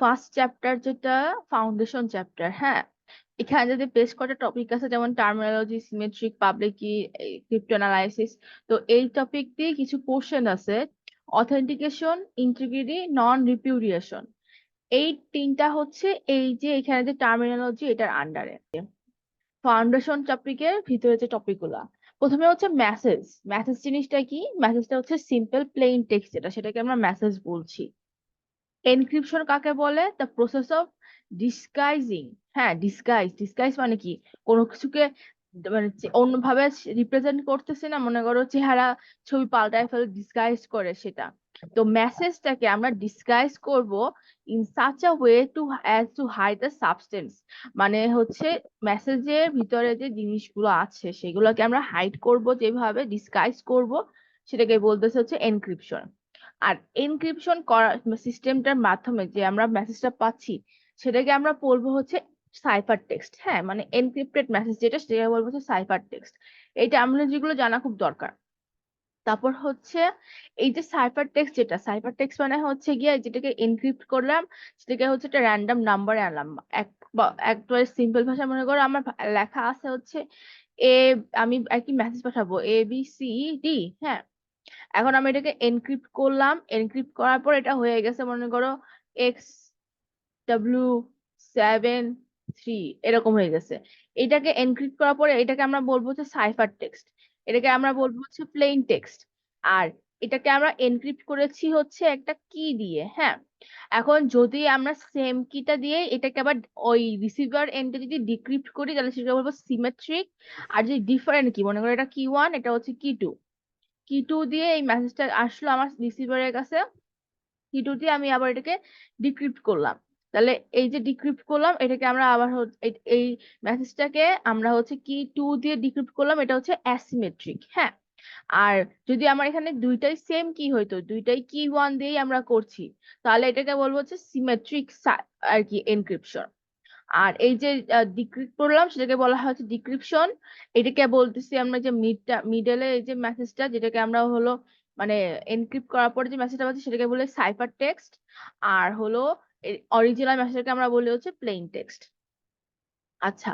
First chapter যেটা foundation chapter, হ্যাঁ, এখানে যদি বেশ কটা টপিক আছে যেমন টার্মিনোলজি, সিমেট্রিক, পাবলিক কি, ক্রিপ্টো অ্যানালাইসিস। তো এই টপিক দিয়ে কিছু কোশ্চেন আছে, অথেন্টিকেশন, ইন্টিগ্রিটি, নন রিপিউডিয়েশন। এই তিনটা হচ্ছে এই যে এখানে যে টার্মিনোলজি এটার আন্ডারে ফাউন্ডেশন টপিকের ভিতরে যে টপিক গুলা। প্রথমে হচ্ছে মেসেজ। মেসেজ জিনিসটা কি? মেসেজটা হচ্ছে সিম্পল প্লেন টেক্সট, যেটা সেটাকে আমরা মেসেজ বলছি। এনক্রিপশন কাকে বলে? The process of disguising. হ্যাঁ, ডিসগাইজ। ডিসগাইজ মানে কি? কোনো কিছুকে মানে অন্যভাবে রিপ্রেজেন্ট করতেছে না, মনে করো চেহারা ছবি পাল্টায় ফেলে ডিসগাইজ করে সেটা। তো মেসেজটাকে আমরা ডিসগাইজ করব in such a way to as to hide the substance. মানে হচ্ছে মেসেজের ভিতরে যে জিনিসগুলো আছে সেগুলোকে আমরা হাইড করব, যেভাবে ডিসগাইজ করব সেটাকে বলতেছে হচ্ছে এনক্রিপশন। আর এনক্রিপশন করা সিস্টেমটার মাধ্যমে যে আমরা মেসেজটা পাচ্ছি সেটাকে আমরা বলবো হচ্ছে সাইফার টেক্সট। হ্যাঁ, মানে এনক্রিপ্টেড মেসেজ যেটা, সেটাকে বলবো হচ্ছে সাইফার টেক্সট। এই টার্মিনোলজিগুলো জানা খুব দরকার। তারপর হচ্ছে এই যে সাইফার টেক্সট, যেটা সাইফার টেক্সট মানে হচ্ছে গিয়ে যেটাকে এনক্রিপ্ট করলাম, সেটাকে হচ্ছে একটা র্যান্ডম নাম্বারে আনলাম। একবারে সিম্পল ভাষা মনে করো আমার লেখা আছে হচ্ছে এ, আমি আর কি মেসেজ পাঠাবো ABCD। হ্যাঁ, এখন আমি এটাকে এনক্রিপ্ট করলাম, এনক্রিপ্ট করার পর এটা হয়ে গেছে মনে করো XW73 এরকম হয়ে গেছে। এটাকে এনক্রিপ্ট করার পরে এটাকে আমরা বলবো হচ্ছে সাইফার টেক্সট, এটাকে আমরা বলবো হচ্ছে প্লেন টেক্সট। আর এটাকে আমরা এনক্রিপ্ট করেছি হচ্ছে একটা কি দিয়ে। হ্যাঁ, এখন যদি আমরা সেম কিটা দিয়ে এটাকে আবার ওই রিসিভার এন্ডে যদি ডিক্রিপ্ট করি তাহলে সেটা বলবো সিমেট্রিক। আর যদি ডিফারেন্ট কি, মনে করো এটা কি 1, এটা হচ্ছে কি টু দিয়ে এই মেসেজটা আসলো আমার রিসিভারের কাছে। কি টু দিয়ে আমি আবার এটাকে ডিক্রিপ্ট করলাম। তাহলে এই যে ডিক্রিপ্ট করলাম এটাকে আমরা আবার এই মেসেজটাকে আমরা হচ্ছে কি2 দিয়ে ডিক্রিপ্ট করলাম, এটা হচ্ছে অ্যাসিমেট্রিক। হ্যাঁ, আর যদি আমার এখানে দুইটাই সেম কি হইতো, দুইটাই কি 1 দিয়েই আমরা করছি, তাহলে এটাকে বলবো হচ্ছে সিমেট্রিক আর কি এনক্রিপশন। আর এই যে ডিক্রিপ্ট করলাম সেটাকে বলা হয় হচ্ছে ডিক্রিপশন। এটাকে বলতেছি আমরা যে মিডলে এই যে মেসেজটা যেটাকে আমরা হলো মানে এনক্রিপ্ট করার পরে যে মেসেজটা পাচ্ছি সেটাকে বলে সাইফার টেক্সট। আর হলো অরিজিনাল মেসেজটাকে আমরা বলি হচ্ছে প্লেন টেক্সট। আচ্ছা,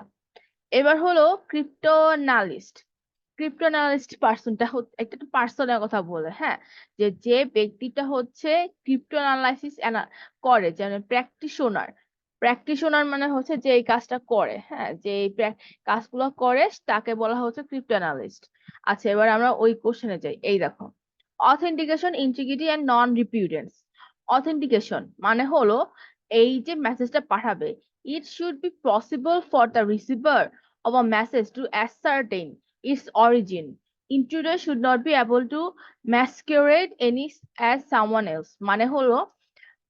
এবার হলো ক্রিপ্টোনালিস্ট। ক্রিপ্টোনালিস্ট পার্সনটা একটা পার্সনের কথা বলে, হ্যাঁ, যে যে ব্যক্তিটা হচ্ছে ক্রিপ্টো অ্যানালাইসিস করে, যেন প্র্যাকটিশনার। প্র্যাকটিশনার মানে হচ্ছে যে এই কাজটা করে, হ্যাঁ, যে এই কাজগুলো করে তাকে বলা হচ্ছে ক্রিপ্টো অ্যানালিস্ট। আচ্ছা, এবার আমরা ওই কোশ্চেনে যাই। এই দেখো, authentication, integrity and non repudiation. Authentication মানে হলো এই যে মেসেজটা পাঠাবে, it should be possible for the receiver of a message to ascertain its origin. Intruder should not be able to masquerade any as someone else. মানে হলো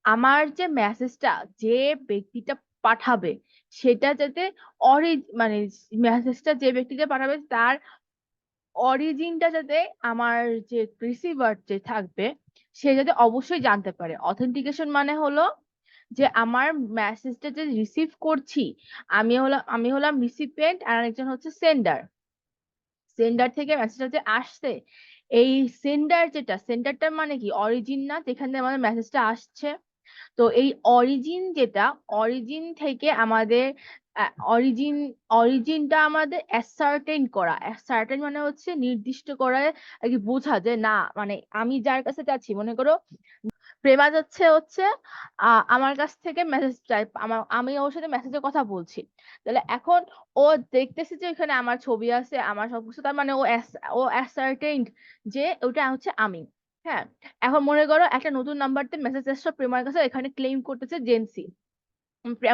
আমার যে মেসেজটা যে ব্যক্তিটা পাঠাবে সেটা যাতে মানে মেসেজটা যে ব্যক্তিটা পাঠাবে তার অরিজিনটা যাতে আমার যে রিসিভার যে থাকবে সে যাতে অবশ্যই জানতে পারে। অথেন্টিকেশন মানে হলো যে আমার মেসেজটা যে রিসিভ করছি, আমি হলাম রিসিপিয়েন্ট আর একজন হচ্ছে সেন্ডার। সেন্ডার থেকে মেসেজটা যে আসছে, এই সেন্ডারটা মানে কি অরিজিন না, যেখানে আমাদের মেসেজটা আসছে। তো এই অরিজিন যেটা, অরিজিন থেকে আমাদের অরিজিন অরিজিনটা আমাদের অ্যাসার্টেন করা। অ্যাসার্টেন মানে হচ্ছে নির্দিষ্ট করা আর কি, বোঝা যে না মানে আমি যার কাছে যাচ্ছি, মনে করো প্রেমা যাচ্ছে হচ্ছে আমার কাছ থেকে মেসেজ চাই, আমি ওর সাথে মেসেজে কথা বলছি। তাহলে এখন ও দেখতেছে যে এখানে আমার ছবি আছে, আমার সবকিছু, তার মানে ও অ্যাসার্টেইনড যে ওটা হচ্ছে আমি। হ্যাঁ, এখন মনে করো একটা নতুন নাম্বারতে মেসেজ এসছে প্রেমার কাছে, এখানে ক্লেম করতেছে জেন্সি।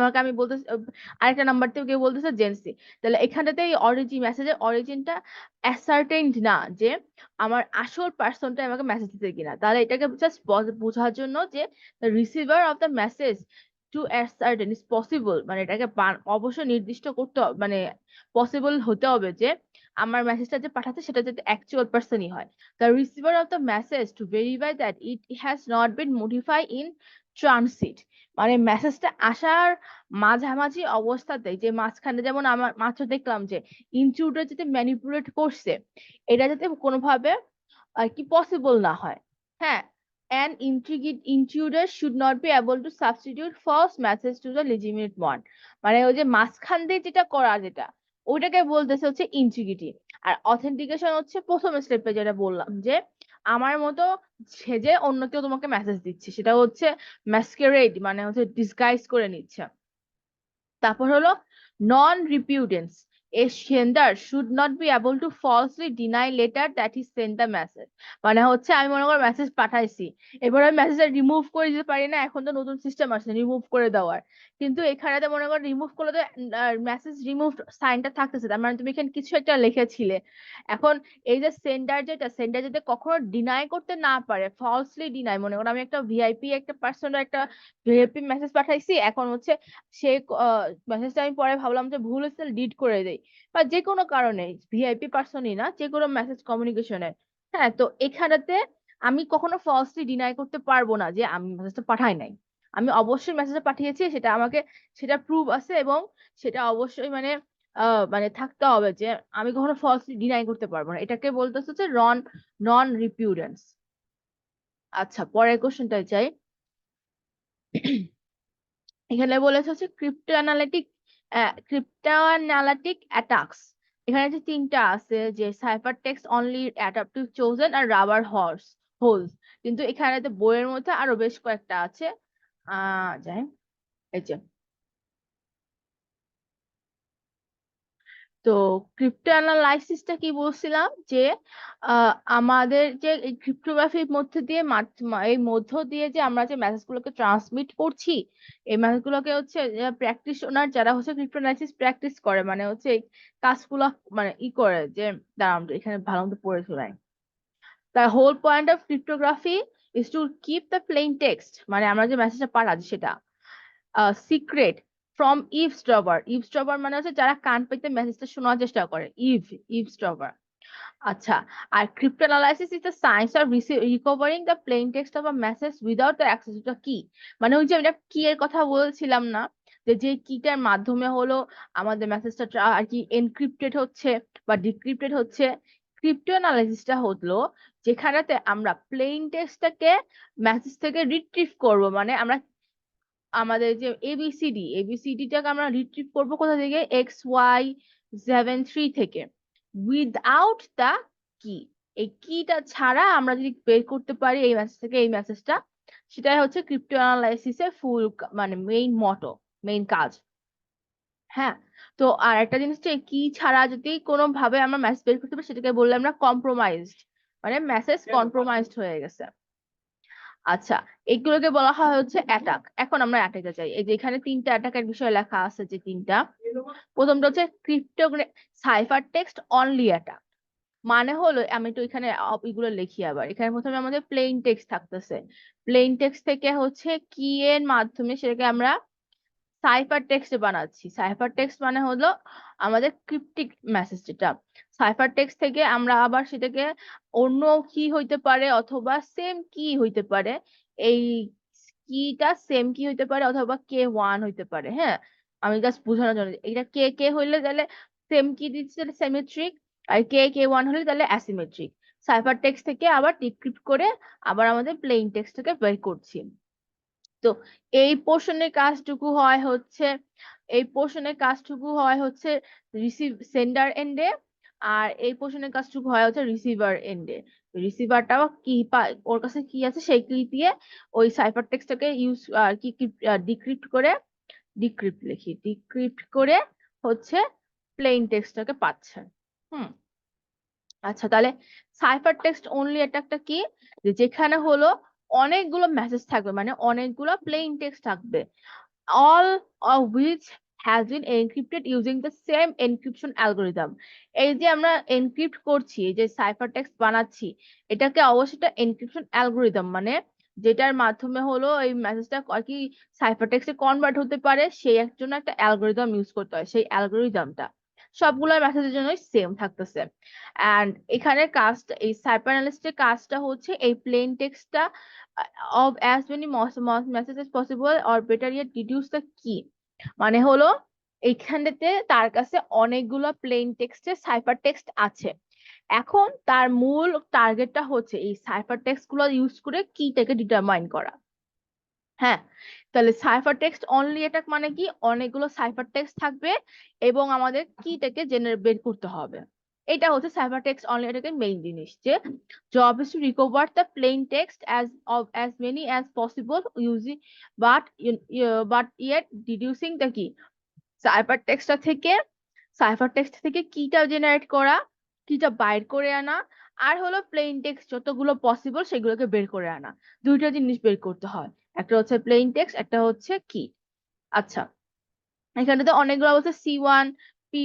আমাকে আমি বলতেছি আরেকটা নাম্বার থেকে কেউ বলতেছে জেন্সি। তাহলে এখানটাতে এই মেসেজের অরিজিনটা অ্যাসার্টেইনড না যে আমার আসল পার্সনটা আমাকে মেসেজ দিতে কিনা। তাহলে এটাকে জাস্ট বোঝার জন্য যে receiver of the message to ascertain is possible, মানে এটাকে অবশ্যই নির্দিষ্ট করতে হবে, মানে পসিবল হতে হবে যে আমার মেসেজটা যে পাঠাচ্ছে সেটা যাতে অ্যাকচুয়াল পার্সনই হয়। The receiver of the message to verify that it has not been modify in transit. মানে মেসেজটা আসার মাঝামাঝি অবস্থাতে, যে মাঝখানে যেমন আমার মাত্র দেখলাম যে ইনট্রুডার যাতে ম্যানিপুলেট করছে, এটা যাতে কোনোভাবে আর কি পসিবল না হয়। হ্যাঁ, an intruder should not be able to substitute false message to the legitimate one, মানে ওই যে মাঝখান দিয়ে যেটা করা, যেটা ওইটাকে বলতেছে হচ্ছে ইন্টিগ্রিটি। আর অথেন্টিকেশন হচ্ছে প্রথম স্টেপে যেটা বললাম, যে আমার মতো সেজে অন্য কেউ তোমাকে মেসেজ দিচ্ছে, সেটা হচ্ছে ম্যাসকেরেড, মানে হচ্ছে ডিসগাইজ করে নিচ্ছে। তারপর হলো non repudiation, a sender should not be able to falsely deny later that he send the message, মানে হচ্ছে আমি মনে করি মেসেজ পাঠাইছি, এবার আমি মেসেজটা রিমুভ করে দিতে পারি না, এখন তো নতুন সিস্টেম আছে রিমুভ করে দেওয়ার, কিন্তু এখানে তো মনে করো রিমুভ করলে তো মেসেজ রিমুভ সাইনটা থাকতেছে, তার মানে তুমি এখানে কিছু একটা লিখেছিলে। এখন এই যে সেন্ডার যাতে কখনো ডিনাই করতে না পারে, ফলসলি ডিনাই, মনে করো আমি একটা ভিআইপি একটা পার্সনের একটা ভিআইপি মেসেজ পাঠাইছি, এখন হচ্ছে সে মেসেজটা আমি পরে ভাবলাম যে ভুল হচ্ছে ডিলিট করে দেই, বা যে কোনো কারণে ভিআইপি পার্সনই না, যে কোনো মেসেজ কমিউনিকেশনের। হ্যাঁ, তো এখানেতে আমি কখনো ফলসলি ডিনাই করতে পারবো না যে আমি মেসেজটা পাঠাই নাই, আমি অবশ্যই মেসেজটা পাঠিয়েছি, সেটা আমাকে সেটা প্রুফ আছে, এবং সেটা অবশ্যই মানে মানে থাকতে হবে যে আমি কখনো ফলসলি ডিনাই করতে পারবো না, এটাকে বলতেছে হচ্ছে নন রিপিউডেন্স। আচ্ছা, পরের কোশ্চেনটাই চাই। এখানে বলেছে হচ্ছে ক্রিপ্টো অ্যানালিটিক অ্যাটাকস। এখানে যে তিনটা আছে, যে cipher text only adaptive chosen আর রাবার হোলস, কিন্তু এখানে তো বইয়ের মধ্যে আরো বেশ কয়েকটা আছে। যাই, এই যে, তো ক্রিপ্টো অ্যানালাইসিসটা কি বলছিলাম, যে আমাদের যে এই ক্রিপ্টোগ্রাফির মধ্যে দিয়ে এই মধ্য দিয়ে যে আমরা যে মেসেজ গুলোকে ট্রান্সমিট করছি, এই মেসেজ গুলোকে হচ্ছে প্র্যাকটিশনার যারা হচ্ছে ক্রিপ্টো অ্যানালাইসিস প্র্যাকটিস করে, মানে হচ্ছে এই কাজগুলো মানে করে যে, দাঁড়ান তো এখানে ভালো মতো পড়ে শোনাই। The whole point of cryptography is to keep the plain text, মানে আমরা যে মেসেজটা পাঠাচ্ছি সেটা সিক্রেট ফ্রম ইভসড্রপার মানে হচ্ছে যারা কান পেতে মেসেজটা শোনার চেষ্টা করে, ইভসড্রপার। আচ্ছা, আর cryptanalysis is the science of recovering the plain text of a message without the access to the key, মানে ওই যে আমরা কি এর কথা বলছিলাম না, যে যে কিটার মাধ্যমে হলো আমাদের মেসেজটা আর কি এনক্রিপ্টেড হচ্ছে বা ডিক্রিপ্টেড হচ্ছে। ক্রিপ্টোঅ্যানালাইসিসটা হলো যেখানেতে আমরা প্লেন টেক্সটটাকে মেসেজ থেকে রিট্রিভ করব, মানে আমরা আমাদের যে এবিসিডিটাকে আমরা রিট্রিভ করবো কোথা থেকে, XY73 থেকে, উইদাউট দা কি, এই কিটা ছাড়া আমরা যদি বের করতে পারি এই মেসেজ থেকে এই মেসেজটা, সেটাই হচ্ছে ক্রিপ্টো অ্যানালাইসিসের ফুল মানে মেইন কাজ। হ্যাঁ, তো আর একটা জিনিস হচ্ছে কি ছাড়া যদি কোনো ভাবে আমরা মেসেজ বের করতে পারি, সেটাকে বললে আমরা কম্প্রোমাইজড, মানে মেসেজ কম্প্রোমাইজড হয়ে গেছে। আচ্ছা, এগুলোকে বলা হয় হচ্ছে অ্যাটাক। এখন আমরা অ্যাটাকে যাই, এই যে এখানে তিনটা অ্যাটাকের বিষয় লেখা আছে, যে তিনটা, প্রথমটা হচ্ছে সাইফার টেক্সট অনলি অ্যাটাক, মানে হলো আমি তো এখানে এগুলো লিখি, আবার এখানে প্রথমে আমাদের প্লেন টেক্সট থাকতেছে, প্লেন টেক্সট থেকে হচ্ছে কি এর মাধ্যমে সেটাকে আমরা সাইফার টেক্সটে বানাচ্ছি। সাইফার টেক্সট মানে হলো আমাদের ক্রিপ্টিক মেসেজ, যেটা সাইফার টেক্সট থেকে আমরা আবার সেটাকে অন্য কি হইতে পারে, অথবা সেম কি হইতে পারে, এই কিটা সেম কি হইতে পারে, অথবা K1 হইতে পারে। হ্যাঁ, আমি জাস্ট বোঝানোর জন্য, এটা কে হইলে তাহলে সেম কি দিচ্ছে সিমেট্রিক, আর K1 হলে তাহলে অ্যাসিমেট্রিক। সাইফার টেক্সট থেকে আবার ডিক্রিপ্ট করে আবার আমাদের প্লেন টেক্সটটাকে বের করছি। তো এই পোর্শনের কাজটুকু হয় হচ্ছে এই পোর্শনের কাজটুকু হয় হচ্ছে সেন্ডার এন্ডে, আর এই পোর্শনের কাজটুকু হয় হচ্ছে রিসিভার এন্ডে। রিসিভারটাও কি ওর কাছে কি আছে সেই কি দিয়ে ওই সাইফার টেক্সটটাকে ইউজ আর কি ডিক্রিপ্ট করে, ডিক্রিপ্ট করে হচ্ছে প্লেন টেক্সটটাকে পাচ্ছে। হুম, আচ্ছা, তাহলে সাইফার টেক্সট অনলি এটা একটা কি, যে যেখানে হলো অনেকগুলো মেসেজ থাকবে, মানে অনেকগুলো প্লেন টেক্সট থাকবে, all of which has been encrypted using the same encryption algorithm। এই যে আমরা এনক্রিপ্ট করছি, এই যে সাইফার টেক্সট বানাচ্ছি, এটাকে অবশ্যই একটা এনক্রিপশন অ্যালগোরিদম, মানে যেটার মাধ্যমে হলো এই মেসেজটা আর কি সাইফার টেক্সটে কনভার্ট হতে পারে, সেই জন্য একটা অ্যালগোরিদম ইউজ করতে হয়, সেই অ্যালগোরিদমটা সবগুলো মেসেজের জন্যই সেম থাকতেছে। এন্ড এখানে কাজটা, এই সাইফার অ্যানালিস্টের কাজটা হচ্ছে এই প্লেন টেক্সটটা of as many messages as possible or better yet deduce the key, মানে হলো এইখানটাতে তার কাছে অনেকগুলো প্লেন টেক্সটের সাইফার টেক্সট আছে, এখন তার মূল টার্গেটটা হচ্ছে এই সাইফার টেক্সট গুলো ইউজ করে কিটাকে ডিটারমাইন করা। হ্যাঁ, তাহলে সাইফার টেক্সট অনলি অ্যাটাক মানে কি, অনেকগুলো সাইফার টেক্সট থাকবে এবং আমাদের কিটাকে জেনারেট বের করতে হবে। এটা হচ্ছে সাইফার টেক্সট অনলি অ্যাটাকের মেইন জিনিস, যে job is to recover the plain text as many as possible using but yet deducing the key। Cipher text থেকে কিটা জেনারেট করা, কিটা বাইর করে আনা, আর হলো প্লেন টেক্সট যতগুলো পসিবল সেগুলোকে বের করে আনা। দুইটা জিনিস বের করতে হয়, একটা হচ্ছে প্লেন টেক্সট, একটা হচ্ছে কি। আচ্ছা, এখানে তো অনেকগুলো বলছে পি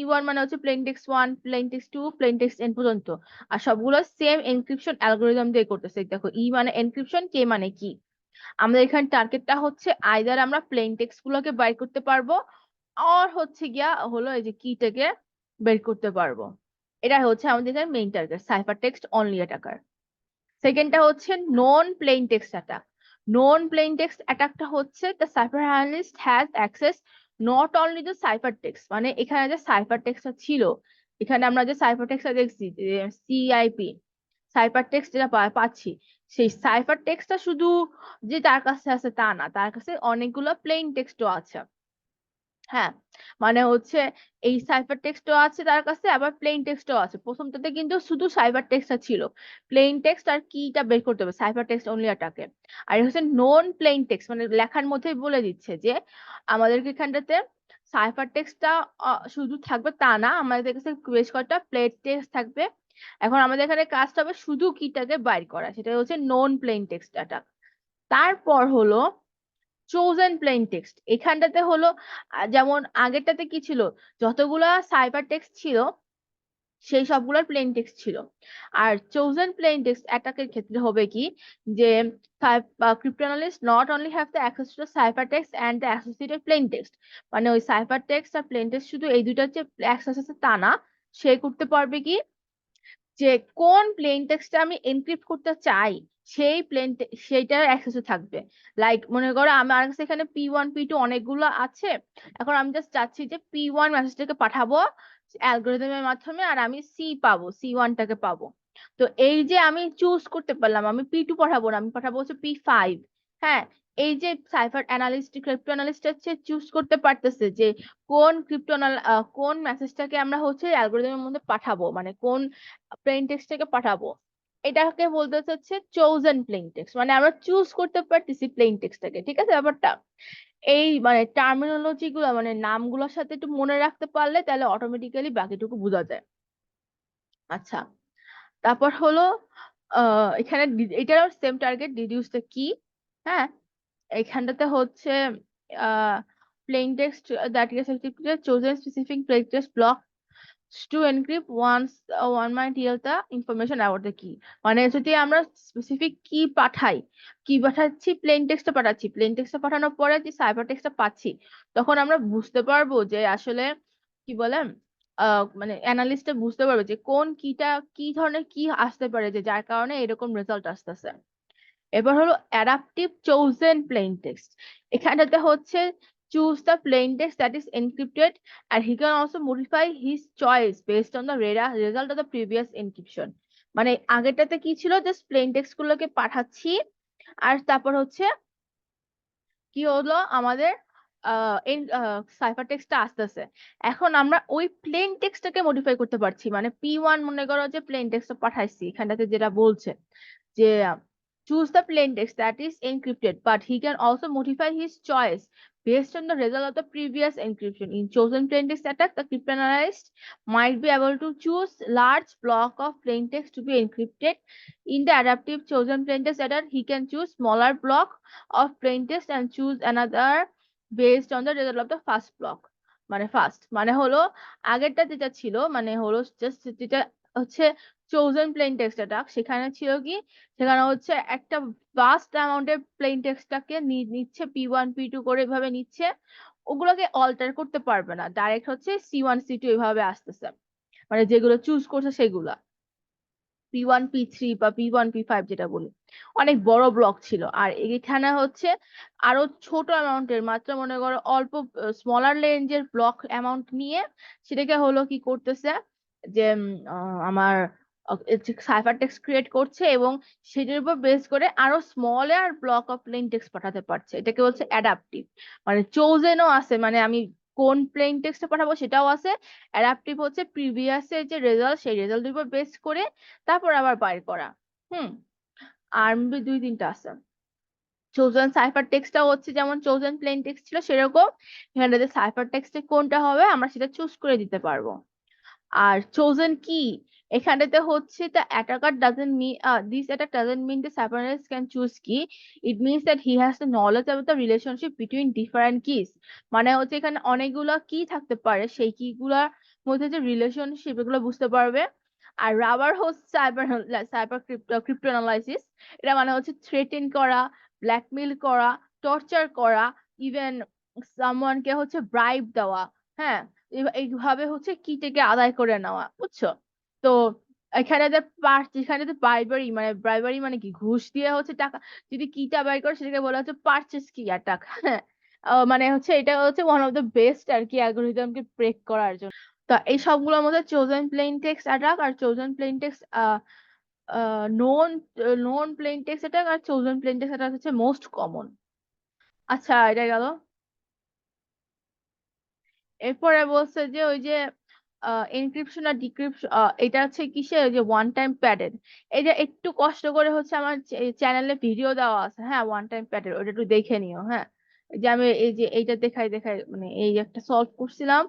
ওয়ান মানে হচ্ছে plane text 1, plane text 2, plane text N পর্যন্ত। আর সবগুলো সেম এনক্রিপশন অ্যালগোরিদম দিয়ে করতেছে। দেখো ই মানে এনক্রিপশন, কে মানে কি। আমাদের এখানে টার্গেটটা হচ্ছে আইদার আমরা প্লেন টেক্সট গুলোকে বাইর করতে পারবো, আর হচ্ছে গিয়া হলো এই যে কিটাকে বের করতে পারবো। এটা হচ্ছে আমাদের এখানে main target, cipher text only attacker. সেকেন্ডটা হচ্ছে known plain text attack. Known plain text অ্যাটাকটা হচ্ছে the cipher analyst has access not only the cipher text, মানে এখানে যে সাইফার টেক্সটটা ছিল, এখানে আমরা যে সাইফার টেক্সটটা দেখছি সিআইপি সাইফার টেক্সট যেটা পাচ্ছি, সেই সাইফার টেক্সটটা শুধু যে তার কাছে আছে তা না, তার কাছে অনেকগুলো প্লেন টেক্সটও আছে। হ্যাঁ, মানে হচ্ছে এই সাইফার টেক্সটও আছে তার কাছে, আবার প্লেন টেক্সটও আছে। প্রথমটাতে কিন্তু শুধু সাইফার টেক্সটটা ছিল, প্লেন টেক্সট আর কিটা বের করতে হবে, সাইফার টেক্সট অনলি অ্যাটাকে। আর এটা হচ্ছে নন প্লেন টেক্সট, মানে লেখার মধ্যেই বলে দিচ্ছে যে আমাদেরকে এখানটাতে সাইফার টেক্সটটা শুধু থাকবে তা না, আমাদের কাছে বেশ কয়েকটা প্লেন টেক্সট থাকবে। এখন আমাদের এখানে কাজটা হবে শুধু কিটাকে বাইর করা, সেটা হচ্ছে নন প্লেন টেক্সট অ্যাটাক। তারপর হলো চোজেন প্লেন টেক্সট। এখানটাতে হলো যেমন আগেরটাতে কি ছিল, যতগুলা সাইফার টেক্সট ছিল সেই সবগুলোর প্লেন টেক্সট ছিল। আর চোজেন প্লেন টেক্সট অ্যাটাকের ক্ষেত্রে হবে কি, যে cryptanalyst not only have the access to cipher text and the associated plain text, মানে ওই সাইফার টেক্সট আর প্লেন টেক্সট শুধু এই দুইটার যে অ্যাক্সেস আছে তা না, সে করতে পারবে কি, যে কোন প্লেন টেক্সটটা আমি এনক্রিপ্ট করতে চাই সেই সেইটার অ্যাক্সেসও থাকবে। লাইক মনে করো আমার কাছে এখানে P1 P2 অনেকগুলো আছে, এখন আমি জাস্ট চাচ্ছি যে P1 মেসেজটাকে পাঠাবো অ্যালগোরিদমের মাধ্যমে, আর আমি C1টাকে পাবো। তো এই যে আমি চুজ করতে পারলাম আমি P2 পাঠাবো না, আমি পাঠাবো হচ্ছে P5। হ্যাঁ, এই যে সাইফার অ্যানালিস্ট ক্রিপ্টো অ্যানালিস্ট হচ্ছে চুজ করতে পারতেছে যে কোন মেসেজটাকে আমরা হচ্ছে অ্যালগোরিদমের মধ্যে পাঠাবো, মানে কোন প্লেন টেক্সটটাকে পাঠাবো। এটাকে বলতে হচ্ছে চোজেন প্লেন টেক্সট, মানে আমরা চুজ করতে পারতেছি প্লেন টেক্সটটাকে। ঠিক আছে ব্যাপারটা, এই মানে টার্মিনোলজি গুলো মানে নামগুলোর সাথে একটু মনে রাখতে পারলে তাহলে অটোমেটিক্যালি বাকিটুকু বোঝা যায়। আচ্ছা, তারপর হলো এখানে এটারও সেম টার্গেট, ডিডিউস দ্য কি। হ্যাঁ, এখানটাতে হচ্ছে plane text that is chosen specific plane text block to encrypt one might yield the information about the key। মানে যদি আমরা স্পেসিফিক কি পাঠাই, কি পাঠাচ্ছি, প্লেন টেক্সটে পাঠাচ্ছি, প্লেন টেক্সটে পাঠানোর পরে যে সাইফার টেক্সটটা পাচ্ছি, তখন আমরা বুঝতে পারবো যে আসলে কি বলে মানে অ্যানালিস্টে বুঝতে পারবে যে কোন কিটা কি ধরনের কি আসতে পারে, যে যার কারণে এরকম রেজাল্ট আসতেছে। এবার হলো অ্যাডাপটিভ চোজেন প্লেন টেক্সট। এখানটাতে হচ্ছে choose the plain text that is encrypted and he can also modify his choice based on the result of the previous encryption। মানে আগেরটাতে কি ছিল, জাস্ট প্লেন টেক্সট গুলোকে পাঠাচ্ছি, আর তারপর হচ্ছে কি হলো আমাদের সাইফার টেক্সটটা আসতেছে। এখন আমরা ওই প্লেন টেক্সটটাকে মডিফাই করতে পারছি, মানে P1 মনে করো যে প্লেন টেক্সটটা পাঠাইছি, এখানটাতে যেটা বলছে যে choose the plain text that is encrypted, but he can also modify his choice based on the result of the previous encryption. In chosen plain text attack, the cryptanalyst might be able to choose large block of plain text to be encrypted. In the adaptive chosen plain text attack, he can choose smaller block of plain text and choose another based on the result of the first block। মানে first মানে হলো আগেরটা যেটা ছিল, মানে হলো just যেটা হচ্ছে চোজেন প্লেন টেক্সট অ্যাটাক, সেখানে ছিল কি, সেখানে হচ্ছে একটা ভাস্ট অ্যামাউন্টের প্লেন টেক্সটটাকে নিচ্ছে P1 P2 করে এভাবে নিচ্ছে, ওগুলোকে অল্টার করতে পারবে না, ডাইরেক্ট হচ্ছে C1 C2 এভাবে আসতেছে, মানে যেগুলো চুজ করছে সেগুলা P1 P3 বা P1 P5 যেটা বলি, অনেক বড় ব্লক ছিল। আর এখানে হচ্ছে আরো ছোট অ্যামাউন্টের, মাত্র মনে করো অল্প স্মলার রেঞ্জের ব্লক অ্যামাউন্ট নিয়ে সেটাকে হলো কি করতেছে, যে আমার সাইফার টেক্সট ক্রিয়েট করছে এবং সেটার উপর বেস করে আরো smaller block of plane text পাঠাতে পারছে, এটাকে বলছে অ্যাডাপটিভ। মানে চোজেনও আছে, মানে আমি কোন প্লেন টেক্সটে পাঠাবো সেটাও আছে। অ্যাডাপটিভ হচ্ছে প্রিভিয়াস এর যে রেজাল্ট সেই রেজাল্টের উপর বেস করে তারপর আবার বাইর করা। হুম। আর দুই তিনটা আছে। চোজেন সাইফার টেক্সটটা হচ্ছে যেমন চোজেন প্লেন টেক্সট ছিল সেরকম এখানে সাইফার টেক্সটে কোনটা হবে আমরা সেটা চুজ করে দিতে পারবো। আর chosen কি, এখানেতে হচ্ছে the attacker doesn't mean this attack doesn't mean the cybernetics can choose key. It means that he has the knowledge about the relationship between different keys. মানে হচ্ছে এখানে অনেকগুলো কি থাকতে পারে, সেই কি গুলার মধ্যে যে রিলেশনশিপ এগুলো বুঝতে পারবে। আর রাবার হচ্ছে সাইবার ক্রিপ্টো অ্যানালাইসিস। এটা মানে হচ্ছে থ্রেটেন করা, ব্ল্যাকমেইল করা, টর্চার করা, ইভেন সামওয়ানকে হচ্ছে ব্রাইব দেওয়া। হ্যাঁ, এইভাবে হচ্ছে কি থেকে আদায় করে নেওয়া, বুঝছো? তো এখানে ব্রাইবারি মানে কি, ঘুষ দিয়ে হচ্ছে টাকা, যদি কিটা বাই করে সেটাকে বলা হচ্ছে পারচেস কি অ্যাটাক। হ্যাঁ, মানে হচ্ছে এটা হচ্ছে ওয়ান অফ দ্য বেস্ট আর কি অ্যালগোরিদমকে ব্রেক করার জন্য। তো এই সবগুলোর মধ্যে চোজেন প্লেন টেক্সট অ্যাটাক আর chosen plain text known known plain text attack আর চোজেন প্লেন টেক্সট অ্যাটাক হচ্ছে মোস্ট কমন। আচ্ছা, এটা গেল। এরপরে বলছে যে ওই যে এনক্রিপশন আর ডিক্রিপশন, এটা হচ্ছে কিসে, ওই যে ওয়ান টাইম প্যাডেড। এটা একটু কষ্ট করে হচ্ছে আমার চ্যানেলে ভিডিও দেওয়া আছে, হ্যাঁ, ওয়ান টাইম প্যাডেড, ওটা একটু দেখে নিও। হ্যাঁ, এই যে আমি এই যে এইটা দেখাই দেখাই মানে এই একটা সলভ করছিলাম,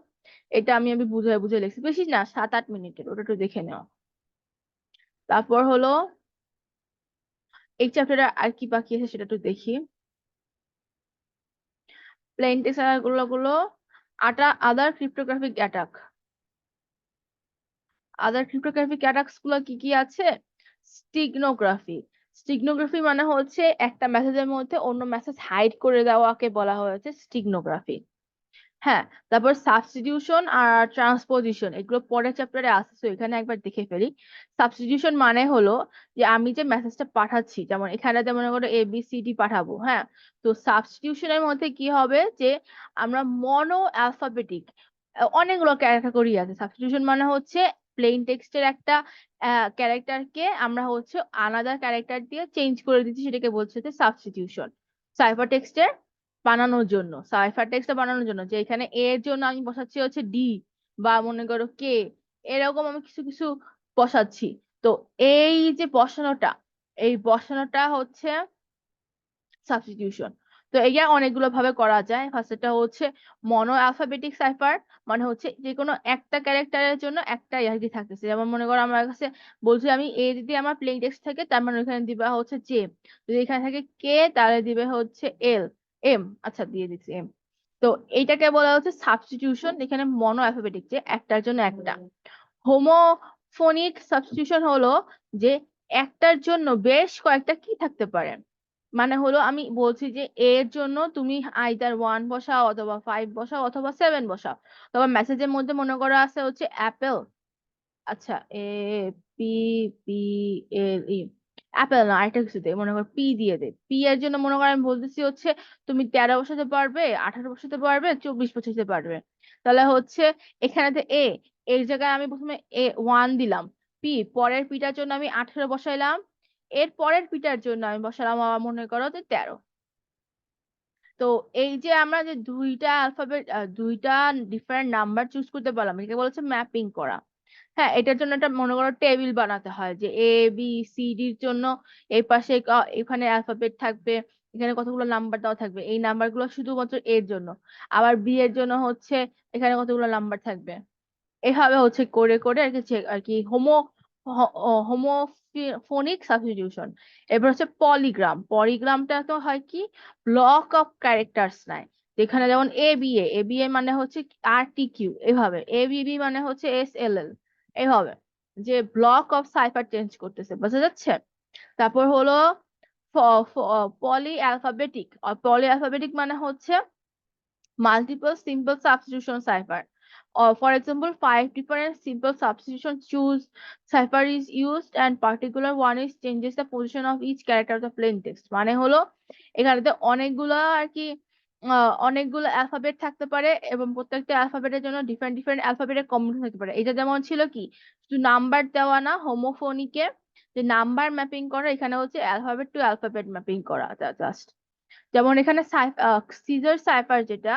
এটা আমি বুঝে বুঝে লিখছি, বেশি না 7-8 মিনিটের, ওটা একটু দেখে নিও। তারপর হলো এই চ্যাপ্টারে আর কি বাকি আছে সেটা একটু দেখি। প্লেন টেক্সট গুলো আদার ক্রিপ্টোগ্রাফিক অ্যাটাক। আদার ক্রিপ্টোগ্রাফিক অ্যাটাকস গুলো কি কি আছে? স্টিগনোগ্রাফি। স্টিগনোগ্রাফি মানে হচ্ছে একটা মেসেজের মধ্যে অন্য মেসেজ হাইড করে দেওয়াকে বলা হয়েছে স্টিগনোগ্রাফি। হ্যাঁ, তারপর সাবস্টিটিউশন আর ট্রান্সপোজিশন এগুলো পরের চ্যাপ্টারে আসছে, তো এখানে একবার দেখে ফেলি। সাবস্টিটিউশন মানে হলো যে আমি যে মেসেজটা পাঠাচ্ছি, যেমন এখানে মনে করো ABCD পাঠাবো, হ্যাঁ, তো সাবস্টিটিউশনের মধ্যে কি হবে যে আমরা মনো অ্যালফাবেটিক, অনেকগুলো ক্যাটাগরি আছে। সাবস্টিটিউশন মানে হচ্ছে প্লেন টেক্সটের একটা ক্যারেক্টারকে আমরা হচ্ছে আলাদা ক্যারেক্টার দিয়ে চেঞ্জ করে দিচ্ছি, সেটাকে বলছে যে সাবস্টিটিউশন। সাইফার টেক্সটের সাইফার টেক্সট বানানোর জন্য যে এখানে এ এর জন্য আমি বসাচ্ছি হচ্ছে ডি, বা মনে করো কে, এরকম আমি কিছু কিছু বসাচ্ছি। তো এই যে বসানোটা হচ্ছে সাবস্টিটিউশন। তো এইটা অনেকগুলো ভাবে করা যায়। ফার্স্ট এটা হচ্ছে মনো অ্যালফাবেটিক সাইফার, মানে হচ্ছে যে কোনো একটা ক্যারেক্টারের জন্য একটা ইয়ার্কি থাকতেছে। যেমন মনে করো আমার কাছে বলছি আমি এ, যদি আমার প্লেন টেক্সট থাকে তার মানে ওখানে দিবা হচ্ছে জে, যদি এখানে থাকে কে তাহলে দিবে হচ্ছে এল, এম, আচ্ছা দিয়ে দিচ্ছি এম। তো এইটাকে বলা হচ্ছে সাবস্টিটিউশন, এখানে মনো অ্যালফাবেটিক যে একটার জন্য একটা। হোমোফোনিক সাবস্টিটিউশন হলো যে একটার জন্য বেশ কয়েকটা কি থাকতে পারে। মানে হলো আমি বলছি যে এর জন্য তুমি আইদার 1 বসাও অথবা 5 বসাও অথবা 7 বসাও। তবে মেসেজের মধ্যে মনে করা আছে হচ্ছে অ্যাপেল, আচ্ছা পি পি এল ই, অ্যাপেল না, আরেকটা কিছু দে, মনে করো পি দিয়ে দে। পি এর জন্য মনে করো আমি বলতেছি হচ্ছে তুমি 13 বসাতে পারবে, 18 বসাতে পারবে, 24 বসাতে পারবে। তাহলে হচ্ছে এখানেতে এর জায়গায় আমি প্রথমে ওয়ান দিলাম, পি পরের পিটার জন্য আমি 18 বসাইলাম, এর পরের পিটার জন্য আমি বসালাম আমার মনে করো যে 13। তো এই যে আমরা যে দুইটা ডিফারেন্ট নাম্বার চুজ করতে পারলাম, এটাকে বলেছে ম্যাপিং করা। হ্যাঁ, এটার জন্য একটা মনে করো টেবিল বানাতে হয় যে ABCDর জন্য এই পাশে এখানে অ্যালফাবেট থাকবে, এখানে কতগুলো নাম্বার দেওয়া থাকবে, এই নাম্বারগুলো শুধুমাত্র এর জন্য, আবার বি এর জন্য হচ্ছে এখানে কতগুলো নাম্বার থাকবে। এভাবে হচ্ছে করে করে আর কি আর কি হোমোফোনিক সাবস্টিটিউশন। এবার হচ্ছে পলিগ্রাম। পলিগ্রামটা তো হয় কি, ব্লক অফ ক্যারেক্টার্স নাই, যেখানে যেমন এ বি এ মানে হচ্ছে RTQ, এভাবে ABB মানে হচ্ছে SLL, এভাবে যে ব্লক অফ সাইফার চেঞ্জ করতেছে, বোঝা যাচ্ছে? তারপর হলো পলি অ্যালফাবেটিক। পলি অ্যালফাবেটিক মানে হচ্ছে multiple simple substitution cipher. Or for example, 5 different simple substitution choose cipher is used and particular one is changes the position of each character of the plain text. মানে হলো এখানেতে অনেকগুলা আর কি অনেকগুলো alphabet থাকতে পারে এবং প্রত্যেকটা অ্যালফাবেটের জন্য ডিফারেন্ট ডিফারেন্ট অ্যালফাবেটের কম্বিনেশন থাকতে পারে। এটা যেমন ছিল কি শুধু নাম্বার দেওয়া না, হোমোফোনিকে যে নাম্বার ম্যাপিং করা, এখানে হচ্ছে অ্যালফাবেট টু অ্যালফাবেট ম্যাপিং করা জাস্ট। যেমন এখানে সিজার সাইফার, যেটা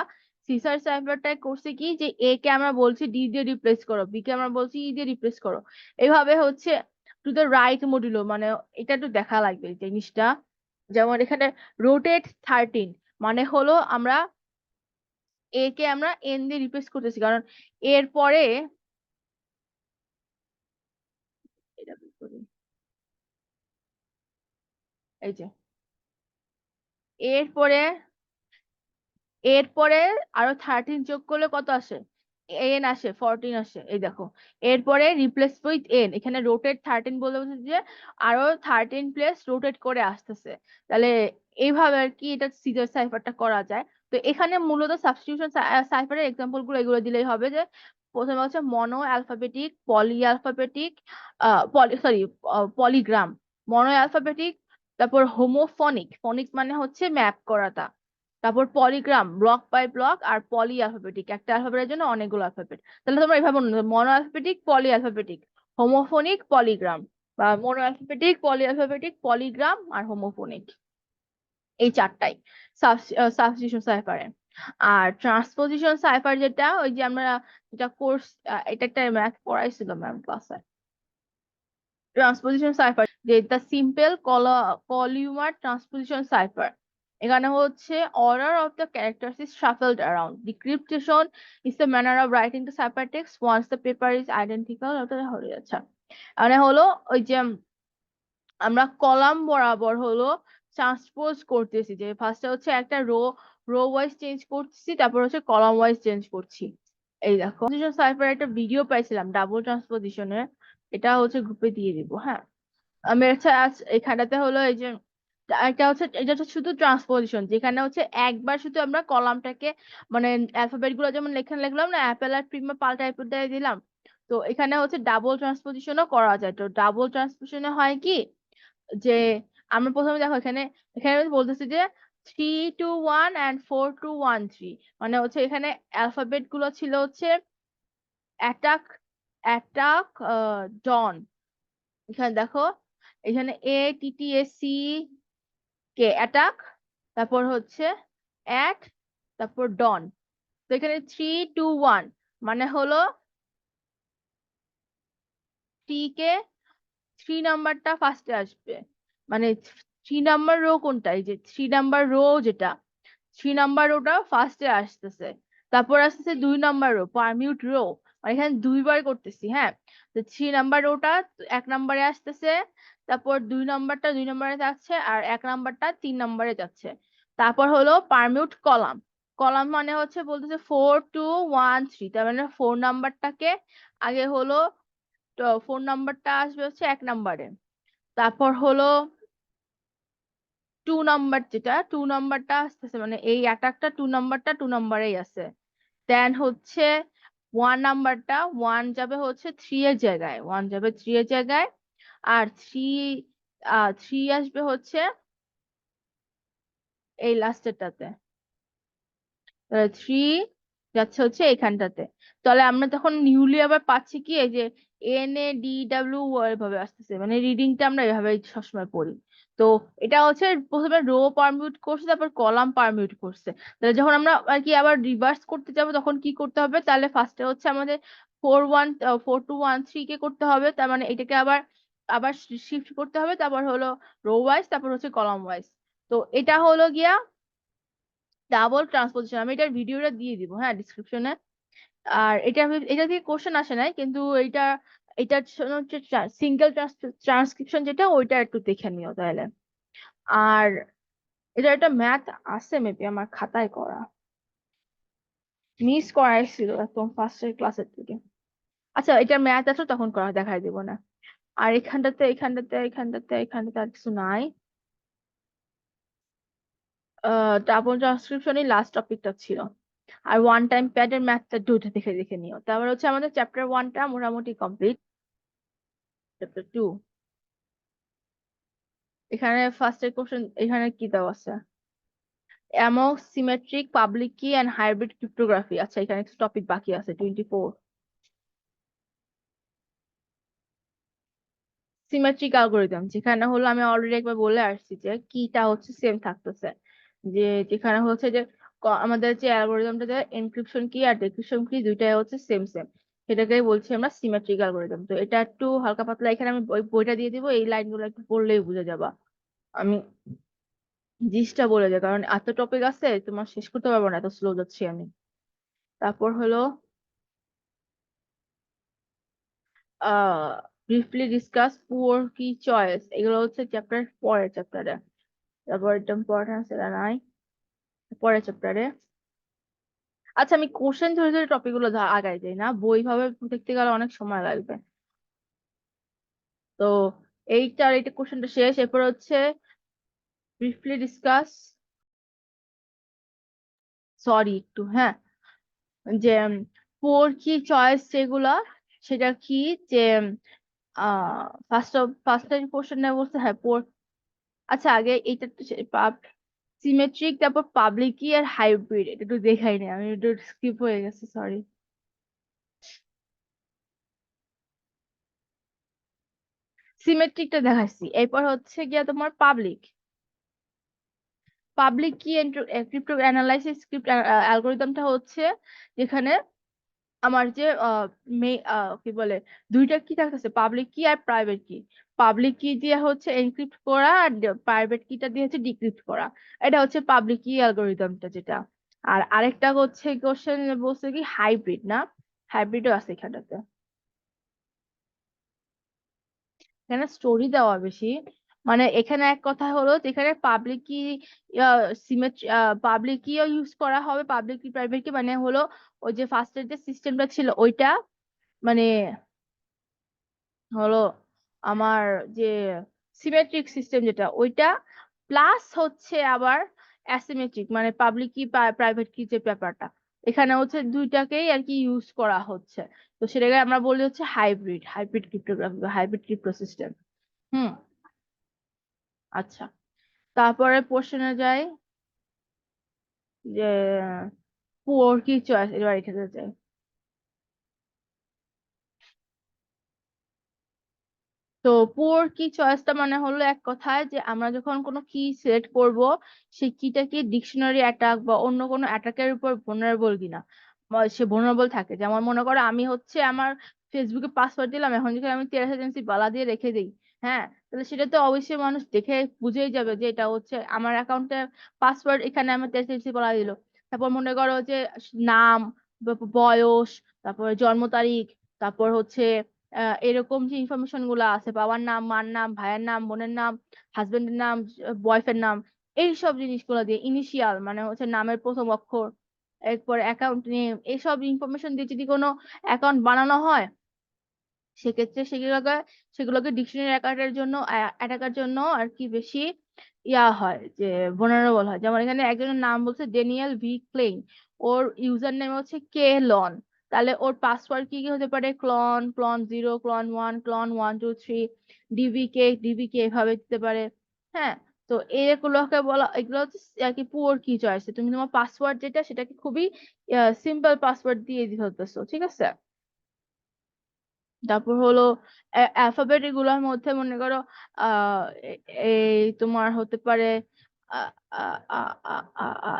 সিজার সাইফারটা করছে কি যে এ কে আমরা বলছি ডি দিয়ে রিপ্লেস করো, বি কে আমরা বলছি ই দিয়ে রিপ্লেস করো, এইভাবে হচ্ছে টু দ্য রাইট মডিউলো, মানে এটা একটু দেখা লাগবে এই জিনিসটা। যেমন এখানে রোটেট 13, মানে হলো আমরা এ কে আমরা এন দিয়ে রিপ্লেস করতেছি, কারণ এর পরে এটা বের করি, এই যে এরপরে এরপরে আরো 13 যোগ করলে কত আসে, এন আসে, 14 আসে, এই দেখো। এরপরে রিপ্লেস উইথ এন, এখানে রোটেট 13 বলে বোঝাচ্ছে যে আরো 13 প্লেস রোটেট করে আসতেছে। তাহলে এইভাবে আর কি এটা সিজার সাইফারটা করা যায়। তো এখানে মূলত সাবস্টিটিউশন সাইফারের এক্সাম্পল গুলো এগুলো দিলেই হবে, যে প্রথমে হচ্ছে mono alphabetic, poly alphabetic, polygram, mono alphabetic, তারপর হোমোফনিক, ফনিক মানে হচ্ছে ম্যাপ করাটা, তারপর পলিগ্রাম ব্লক বাই ব্লক, আর পলি অ্যালফাবেটিক একটা অ্যালফাবেটের জন্য অনেকগুলো অ্যালফাবেট। তাহলে তোমরা এইভাবে mono alphabetic, poly alphabetic, homophonic, polygram, বা mono alphabetic, poly alphabetic, polygram আর হোমোফোনিক, এই চারটাই সাবস্টিটিউশন সাইফারে। আর ট্রান্সপোজিশন সাইফার যেটা ওই যে আমরা যেটা কোর্স, এটা একটা ম্যাথ পড়াইছিল ম্যাম ক্লাসে, ট্রান্সপোজিশন সাইফার যে the simple columnar transposition cipher. এখানে হচ্ছে order of the characters is shuffled around, decryption is the manner of writing the cipher text once the paper is identical, ওটা হয়ে যাচ্ছে। মানে হলো ওই যে আমরা কলাম বরাবর হলো ট্রান্সপোজ করতেছি, যে ফার্স্টে হচ্ছে একটা রো রো ওয়াইজ চেঞ্জ করতেছি, তারপর হচ্ছে কলাম ওয়াইজ চেঞ্জ করছি। এই দেখো সাইফার একটা ভিডিও পাইছিলাম ডাবল ট্রান্সপোজিশনের, এটা হচ্ছে গ্রুপে দিয়ে দিব, হ্যাঁ। আমি হচ্ছে এখানটাতে হলো এই যে একটা হচ্ছে এটা হচ্ছে শুধু ট্রান্সপোজিশন, যেখানে হচ্ছে একবার শুধু আমরা কলামটাকে মানে অ্যালফাবেট গুলো যেমন লেখা লিখলাম না, অ্যাপেল আর প্রিমা পাল্টা দিয়ে দিলাম, তো এখানে হচ্ছে ডাবল ট্রান্সপোজিশনও করা যায়। তো ডাবল ট্রান্সপোজিশনে হয় কি যে আমরা প্রথমে দেখো এখানে এখানে বলতেছি যে 3 2 1 and 4 2 1 3, মানে হচ্ছে এখানে অ্যালফাবেট গুলো ছিল হচ্ছে অ্যাটাক, অ্যাটাক, ডন, এখানে দেখো এখানে ATTAC কে অ্যাটাক, তারপর হচ্ছে অ্যাট, তারপর ডন। তো এখানে 3 2 1 মানে হলো কে 3 নাম্বারটা ফার্স্টে আসবে, মানে 3 নাম্বার রো কোনটা, এই যে 3 নাম্বার রো যেটা, 3 নাম্বার রোটা ফার্স্টে আসতেছে, তারপর আসতেছে 2 নাম্বার রো পারমিউট রো, মানে এখানে দুইবার করতেছি, হ্যাঁ। তো 3 নাম্বার রোটা 1 নাম্বারে আসতেছে, তারপর 2 নাম্বারটা 2 নাম্বারে যাচ্ছে, আর 1 নাম্বারটা 3 নাম্বারে যাচ্ছে। তারপর হলো পারমিউট কলাম, কলাম মানে হচ্ছে বলতেছে 4 2 1 3, তার মানে 4 নাম্বারটাকে আগে হলো, তো 4 নাম্বারটা আসবে হচ্ছে 1 নাম্বারে, তারপর হলো 2 নাম্বার, যেটা 2 নাম্বারটা আসতেছে, মানে এই অ্যাটাকটা 2 নাম্বারটা 2 নাম্বারেই আছে। দেন হচ্ছে 1 নাম্বারটা 1 যাবে হচ্ছে 3 এর জায়গায়, 1 যাবে 3 এর জায়গায়, আর থ্রি আসবে হচ্ছে এই লাস্টেরটাতে, 3 যাচ্ছে হচ্ছে এখানটাতে। তাহলে আমরা তখন নিউলি আবার পাচ্ছি কি এই যে NADW এভাবে আসতেছে, মানে রিডিংটা আমরা এভাবে সবসময় পড়ি। তো এটা হচ্ছে প্রথমে রো পারমিউট করছে, তারপর কলাম পারমিউট করছে। তাহলে যখন আমরা আর কি আবার রিভার্স করতে যাব তখন কি করতে হবে, তাহলে ফার্স্টে হচ্ছে আমাদের 4 2 1 3 কে করতে হবে, তার মানে এটাকে আবার আবার শিফট করতে হবে, তারপর হলো রো ওয়াইজ, তারপর হচ্ছে কলাম ওয়াইজ। তো এটা হলো গিয়া ডাবল ট্রান্সপোজিশন, আমি এটার ভিডিওটা দিয়ে দিব হ্যাঁ ডিসক্রিপশনে। আর এটা থেকে কোশ্চেন আসে নাই, কিন্তু এটার জন্য হচ্ছে সিঙ্গেল ট্রান্সক্রিপশন যেটা, ওইটা একটু দেখে নিও তাহলে। আর এটা একটা ম্যাথ আছে মেবি আমার খাতায় করা, মিস করাইছিল একদম ফার্স্টের ক্লাসের থেকে। আচ্ছা এটার ম্যাথ আছে তখন করা, দেখাই দিব না। আর এখানটাতে আর কিছু নাই। ডাবল ট্রান্সক্রিপশনই লাস্ট টপিকটা ছিল। আর ওয়ান টাইম প্যাডের ম্যাথটা দুইটা দেখে দেখে নিও। তারপর হচ্ছে আমাদের চ্যাপ্টার 1টা মোটামুটি কমপ্লিট। চ্যাপ্টার 2 এখানে ফার্স্টের কোশ্চেন এখানে কি দেওয়া আছে, among symmetric public key and hybrid cryptography। আচ্ছা, এখানে একটা টপিক বাকি আছে 24। সিমেট্রিক অ্যালগোরিদম, যেখানে হলো আমি অলরেডি একবার বলে আসছি যে কিটা হচ্ছে সেম থাকতেছে, যে যেখানে হচ্ছে যে আমাদের যে অ্যালগোরিদমটা যে এনক্রিপশন কি আর ডিক্রিপশন কি দুইটাই হচ্ছে সেম সেম, সেটাকেই বলছি আমরা সিমেট্রিক অ্যালগোরিদম। তো এটা একটু হালকা পাতলা, এখানে আমি বইটা দিয়ে দিব, এই লাইনগুলো একটু পড়লেই বুঝে যাবা। আমি জিসটা বলে যাই, কারণ এত টপিক আছে তোমার শেষ করতে পারবো না, এত স্লো যাচ্ছি আমি। তারপর হলো আহ ব্রিফলি ডিসকাস পুয়ার কি চয়েস, এগুলো হচ্ছে চ্যাপ্টার পরের চ্যাপ্টারে। তারপর এটা ইম্পর্টেন্স এটা নাই পরের চ্যাপ্টারে। আচ্ছা, আমি কোশ্চেন ধরে ধরে টপিক গুলো আগাই যাই না, বই ভাবে দেখতে গেলে অনেক সময় লাগবে। তো এইটা কোশ্চেনটা শেষ, এরপর হচ্ছে ব্রিফলি ডিসকাস, সরি একটু, হ্যাঁ, যে ফোর কি চয়েস যেগুলা, সেটা কি, যে ফার্স্ট কোশ্চেন বলছে, হ্যাঁ ফোর। আচ্ছা, আগে এইটা সিমেট্রিক, তারপর পাবলিক কি আর হাইব্রিড, এটা একটু দেখাই নি আমি, একটু স্কিপ হয়ে গেছে, সরি। সিমেট্রিকটা দেখাইছি, এরপর হচ্ছে গিয়া তোমার পাবলিক। পাবলিক কি ক্রিপ্টো অ্যানালাইসিস স্ক্রিপ্ট অ্যালগোরিদমটা হচ্ছে যেখানে আমার যে কি বলে, দুইটা কি থাকতেছে, পাবলিক কি আর প্রাইভেট কি। পাবলিক কি দিয়ে হচ্ছে এনক্রিপ্ট করা, আর প্রাইভেট কিটা দিয়ে হচ্ছে ডিক্রিপ্ট করা। এটা হচ্ছে পাবলিক কি অ্যালগোরিদমটা যেটা। আর আরেকটা হচ্ছে কোশ্চেন বলছে কি হাইব্রিড, না হাইব্রিডও আছে এখানটাতে। এখানে স্টোরি দেওয়া বেশি, মানে এখানে এক কথা হলো যেখানে পাবলিক কি সিমেট্রি, পাবলিক কিও ইউজ করা হবে, পাবলিক কি প্রাইভেট কি, মানে হলো ওই যে ফার্স্টের যে সিস্টেমটা ছিল ওইটা, মানে হলো আমার যে সিমেট্রিক সিস্টেম যেটা ওইটা, প্লাস হচ্ছে আবার অ্যাসিমেট্রিক, মানে পাবলিক কি প্রাইভেট কি যে ব্যাপারটা, এখানে হচ্ছে দুইটাকেই আর কি ইউজ করা হচ্ছে। তো সেটাকে আমরা বলি হচ্ছে হাইব্রিড, হাইব্রিড ক্রিপ্টোগ্রাফি বা হাইব্রিড ক্রিপ্টো সিস্টেম। হুম। আচ্ছা, তারপরে কোশ্চেনে যাই, যে পুয়ার কি চয়েস, এবার এখানে যাই। তো পুয়ার কি চয়েসটা মানে হলো এক কথায় যে আমরা যখন কোনো কি সিলেক্ট করব, সেই কিটা কি ডিকশনারি অ্যাটাক বা অন্য কোনো অ্যাটাকের উপর vulnerable কিনা, বা সে vulnerable থাকে। যেমন মনে করো আমি হচ্ছে আমার ফেসবুকে পাসওয়ার্ড দিলাম, এখন যদি আমি তেরাস বালা দিয়ে রেখে দিই, হ্যাঁ, তাহলে সেটা তো অবশ্যই মানুষ দেখে বুঝেই যাবে যে এটা হচ্ছে আমার অ্যাকাউন্টে পাসওয়ার্ড, এখানে আমার তেরাস বলা দিল। তারপর মনে করো যে নাম, বয়স, তারপর জন্ম তারিখ, তারপর হচ্ছে এরকম যে ইনফরমেশন গুলো আছে, বাবার নাম, মার নাম, ভাইয়ের নাম, বোনের নাম, হাজবেন্ডের নাম, বয়ফ্রেন্ড নাম, এইসব জিনিসগুলো দিয়ে ইনিশিয়াল মানে হচ্ছে নামের প্রথম অক্ষর, এরপর অ্যাকাউন্ট নেম, এইসব ইনফরমেশন দিয়ে যদি কোনো অ্যাকাউন্ট বানানো হয়, সেক্ষেত্রে সেগুলোকে ডিকশনারি অ্যাটাকার জন্য আর কি বেশি হয়, যে vulnerable হয়। যেমন এখানে একজনের নাম বলছে ড্যানিয়েল ভি ক্লেইন, ওর ইউজার নেম হচ্ছে কে লন, তাহলে ওর পাসওয়ার্ড কি কি হতে পারে, ক্লন, ক্লন 0, ক্লন 1, ক্লন 1 2 3, ডিবিকে এভাবে দিতে পারে। হ্যাঁ। তো এগুলোকে বলা, এগুলো হচ্ছে আর কি পুয়ার কি চয়েস, তুমি তোমার পাসওয়ার্ড যেটা সেটাকে খুবই সিম্পল পাসওয়ার্ড দিয়ে দিতে হতেছো, ঠিক আছে। তারপর হলো অ্যালফাবেট এগুলোর মধ্যে মনে করো এই তোমার হতে পারে আ-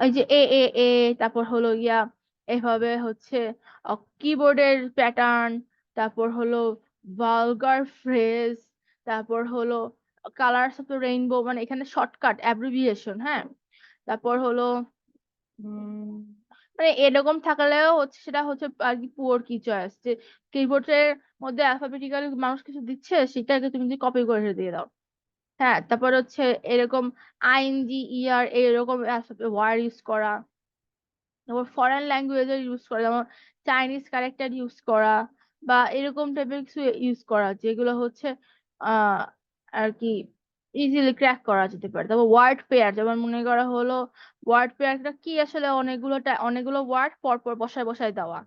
এই যে এ, তারপর হলো ইয়া, এভাবে হচ্ছে কিবোর্ডের প্যাটার্ন, তারপর হলো ভালগার ফ্রেজ, তারপর হলো কালার্স অফ দ্য রেইনবো, মানে এখানে শর্টকাট অ্যাব্রিভিয়েশন, হ্যাঁ। তারপর হলো উম মানে এরকম থাকলেও হচ্ছে সেটা হচ্ছে আর কি পুয়ার কি চয়েস, যে কিবোর্ডের মধ্যে অ্যালফাবেটিক্যালি মানুষ কিছু দিচ্ছে, সেটাকে তুমি যদি কপি করে দিয়ে দাও। হ্যাঁ। তারপর হচ্ছে এরকম ING ER এরকম ওয়ার্ড ইউজ করা, তারপর ফরেন ল্যাঙ্গুয়েজের ইউজ করা, যেমন চাইনিজ ক্যারেক্টার ইউজ করা, বা এরকম টাইপের কিছু ইউজ করা যেগুলো হচ্ছে আহ আর কি ইজিলি ক্র্যাক করা যেতে পারে। তারপর ওয়ার্ড পেয়ার, যেমন মনে করা হলো ওয়ার্ড পেয়ারটা কি, আসলে অনেকগুলো ওয়ার্ড পর পর বসায় বসায় দেওয়া,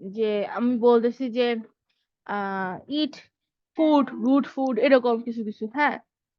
যে আমি বলতেছি যে ইট ফুড গুড ফুড, এরকম কিছু কিছু, হ্যাঁ।